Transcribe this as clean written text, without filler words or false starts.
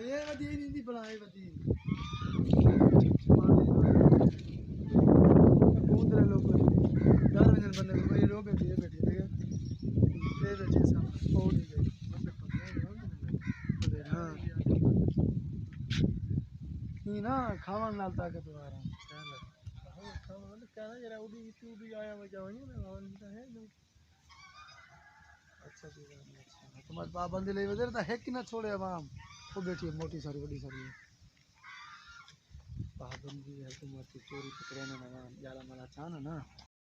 ये वधी नहीं दी बनाए वधी कबूतर लोग घर में बंदे को ये रो बैठी है बैठी है ये बैठी सब और नहीं गई हां ये ना खावन नाल ताकत वाला खावन कहना जरा उड़ी उड़ी आया मैं जाऊंगी ना खावन का है अच्छा जी अच्छा तुम्हारे पाबंदी ले वजह तो है कि ना छोड़े आवाम वो बैठी है मोटी सारी बड़ी सारी पाबंदी है तुम्हारी चोरी पकड़ने ना जाला माला चाहना ना